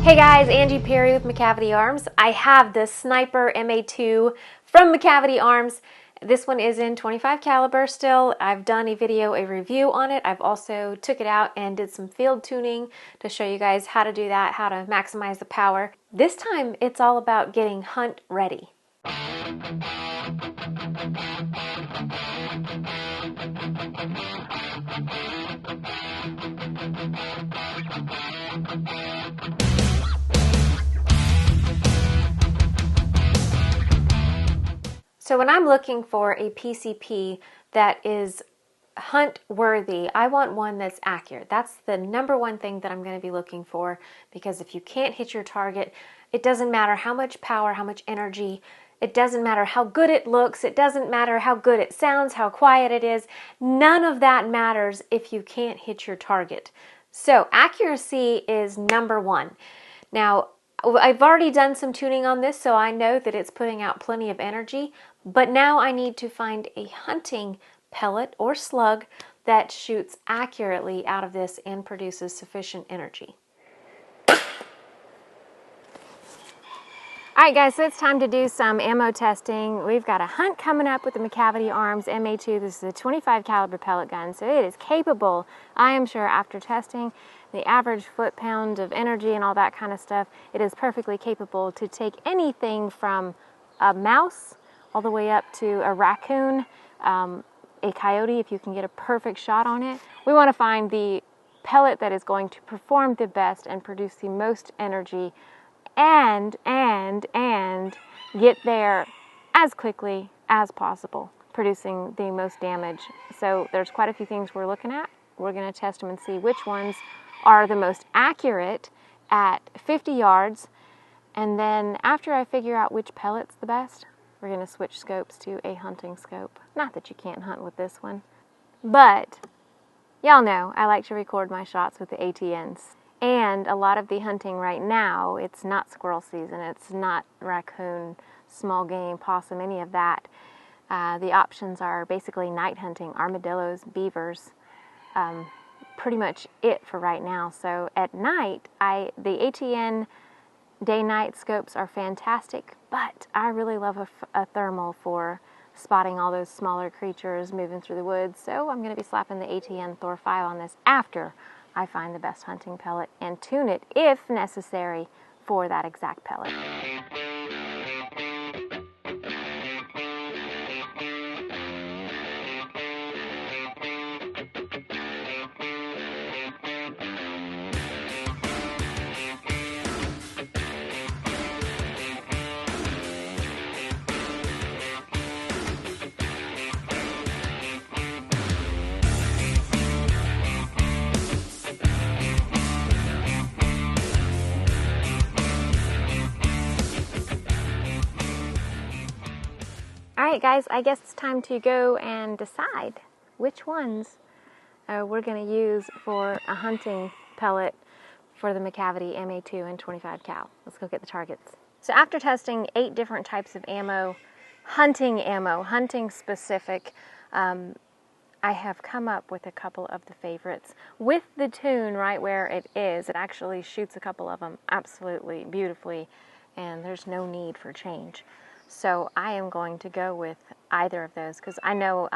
Hey guys, Angie Perry with Macavity Arms. I have the Sniper MA2 from Macavity Arms. This one is in 25 caliber still. I've done a review on it. I've also took it out and did some field tuning to show you guys how to do that, how to maximize the power. This time it's all about getting hunt ready. So when I'm looking for a PCP that is hunt worthy, I want one that's accurate. That's the number one thing that I'm going to be looking for, because if you can't hit your target, it doesn't matter how much power, how much energy, it doesn't matter how good it looks, it doesn't matter how good it sounds, how quiet it is. None of that matters if you can't hit your target. So accuracy is number one. Now, I've already done some tuning on this, so I know that it's putting out plenty of energy, but now I need to find a hunting pellet or slug that shoots accurately out of this and produces sufficient energy. Alright guys, so it's time to do some ammo testing. We've got a hunt coming up with the Macavity Arms MA2. This is a 25 caliber pellet gun, so it is capable, I am sure, after testing the average foot-pound of energy and all that kind of stuff, it is perfectly capable to take anything from a mouse all the way up to a raccoon, a coyote, if you can get a perfect shot on it. We want to find the pellet that is going to perform the best and produce the most energy and get there as quickly as possible, producing the most damage. So there's quite a few things we're looking at. We're going to test them and see which ones are the most accurate at 50 yards. And then after I figure out which pellet's the best, we're going to switch scopes to a hunting scope. Not that you can't hunt with this one, but y'all know I like to record my shots with the ATNs. And a lot of the hunting right now, it's not squirrel season, it's not raccoon, small game, possum, any of that. The options are basically night hunting, armadillos, beavers, pretty much it for right now. So at night, the ATN day-night scopes are fantastic, but I really love a thermal for spotting all those smaller creatures moving through the woods. So I'm going to be slapping the ATN Thor 5 on this after I find the best hunting pellet and tune it, if necessary, for that exact pellet. Alright guys, I guess it's time to go and decide which ones we're going to use for a hunting pellet for the Macavity MA2 and 25 cal. Let's go get the targets. So after testing 8 different types of ammo, hunting specific, I have come up with a couple of the favorites. With the tune right where it is, it actually shoots a couple of them absolutely beautifully, and there's no need for change. So I am going to go with either of those because I know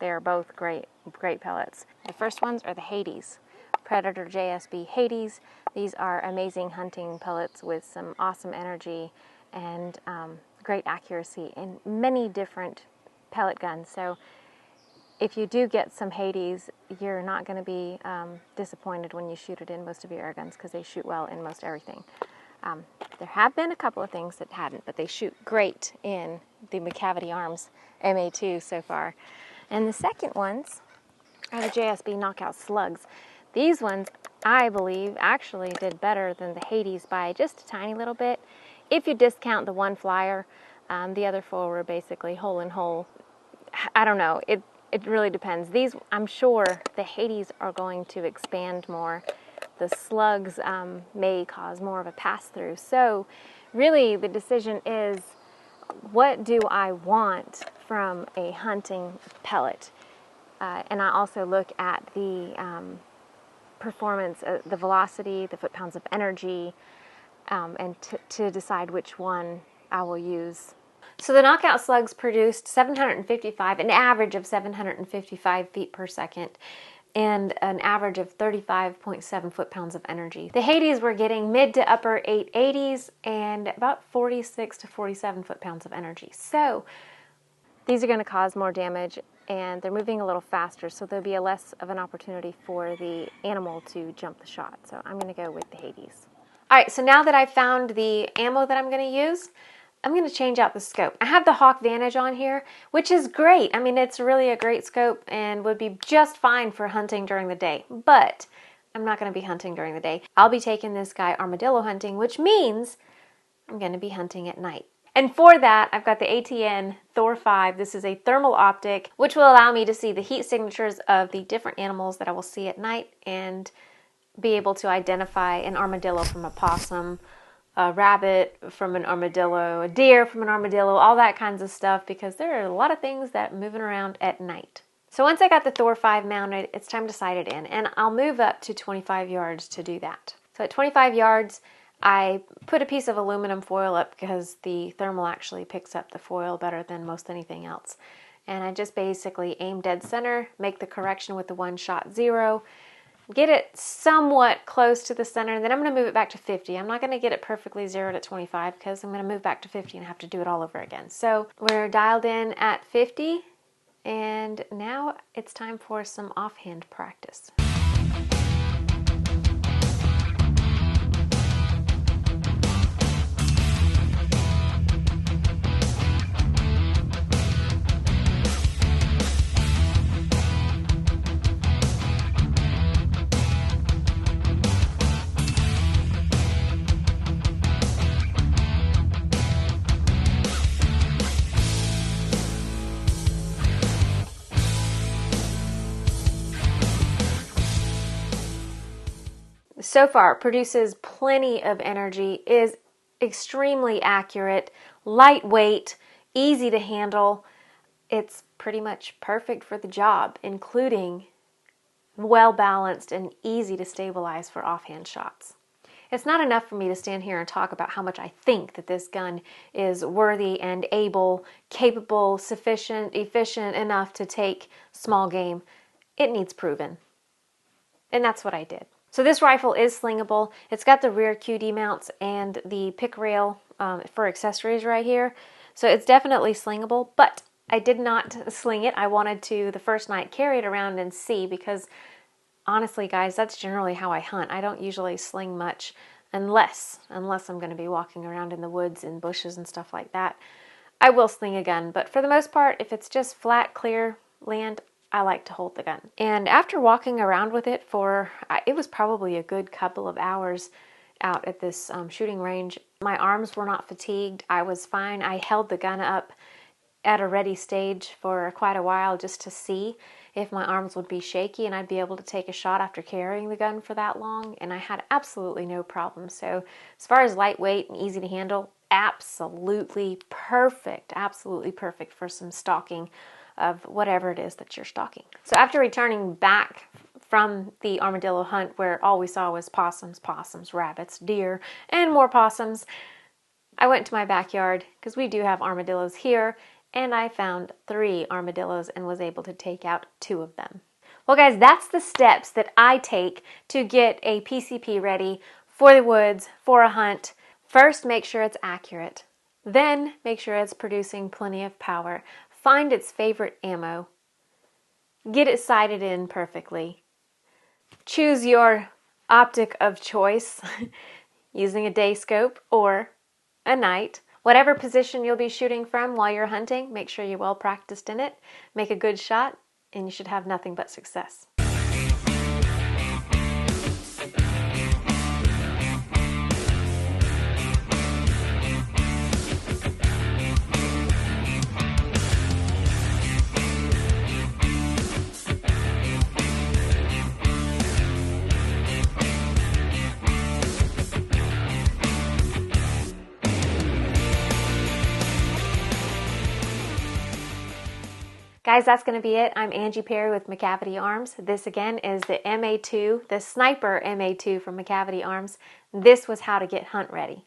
they are both great pellets. The first ones are the Hades, Predator JSB Hades. These are amazing hunting pellets with some awesome energy and great accuracy in many different pellet guns. So if you do get some Hades, you're not going to be disappointed when you shoot it in most of your air guns because they shoot well in most everything. There have been a couple of things that hadn't, but they shoot great in the Macavity Arms MA2 so far. And the second ones are the JSB Knockout Slugs. These ones, I believe, actually did better than the Hades by just a tiny little bit. If you discount the one flyer, the other 4 were basically hole in hole. I don't know, it really depends. These, I'm sure the Hades are going to expand more. The slugs may cause more of a pass-through. So really the decision is, what do I want from a hunting pellet? And I also look at the performance, the velocity, the foot-pounds of energy, and to decide which one I will use. So the knockout slugs produced 755, an average of 755 feet per second, and an average of 35.7 foot-pounds of energy. The Hades were getting mid to upper 880s and about 46 to 47 foot-pounds of energy. So these are going to cause more damage, and they're moving a little faster, so there'll be less of an opportunity for the animal to jump the shot. So I'm going to go with the Hades. All right, so now that I've found the ammo that I'm going to use, I'm going to change out the scope. I have the Hawk Vantage on here, which is great. I mean, it's really a great scope and would be just fine for hunting during the day, but I'm not going to be hunting during the day. I'll be taking this guy armadillo hunting, which means I'm going to be hunting at night. And for that, I've got the ATN Thor 5. This is a thermal optic, which will allow me to see the heat signatures of the different animals that I will see at night and be able to identify an armadillo from a possum, a rabbit from an armadillo, a deer from an armadillo, all that kinds of stuff, because there are a lot of things that are moving around at night. So once I got the Thor 5 mounted, it's time to sight it in, and I'll move up to 25 yards to do that. So at 25 yards, I put a piece of aluminum foil up because the thermal actually picks up the foil better than most anything else. And I just basically aim dead center, make the correction with the 1-shot 0, get it somewhat close to the center, and then I'm going to move it back to 50. I'm not going to get it perfectly zeroed at 25 because I'm going to move back to 50 and have to do it all over again. So we're dialed in at 50, and now it's time for some offhand practice. So far, produces plenty of energy, is extremely accurate, lightweight, easy to handle. It's pretty much perfect for the job, including well-balanced and easy to stabilize for offhand shots. It's not enough for me to stand here and talk about how much I think that this gun is worthy and able, capable, sufficient, efficient enough to take small game. It needs proven. And that's what I did. So this rifle is slingable. It's got the rear QD mounts and the pick rail for accessories right here. So it's definitely slingable, but I did not sling it. I wanted to, the first night, carry it around and see, because honestly, guys, that's generally how I hunt. I don't usually sling much unless I'm going to be walking around in the woods and bushes and stuff like that. I will sling a gun, but for the most part, if it's just flat, clear land, I like to hold the gun. And after walking around with it for, it was probably a good couple of hours out at this shooting range, my arms were not fatigued. I was fine. I held the gun up at a ready stage for quite a while just to see if my arms would be shaky and I'd be able to take a shot after carrying the gun for that long, and I had absolutely no problem. So as far as lightweight and easy to handle, absolutely perfect for some stalking of whatever it is that you're stalking. So after returning back from the armadillo hunt, where all we saw was possums, rabbits, deer, and more possums, I went to my backyard, because we do have armadillos here, and I found 3 armadillos and was able to take out 2 of them. Well, guys, that's the steps that I take to get a PCP ready for the woods, for a hunt. First, make sure it's accurate. Then, make sure it's producing plenty of power. Find its favorite ammo. Get it sighted in perfectly. Choose your optic of choice using a day scope or a night. Whatever position you'll be shooting from while you're hunting, make sure you're well practiced in it. Make a good shot, and you should have nothing but success. Guys, that's going to be it. I'm Angie Perry with Macavity Arms. This again is the MA2, the Sniper MA2 from Macavity Arms. This was how to get hunt ready.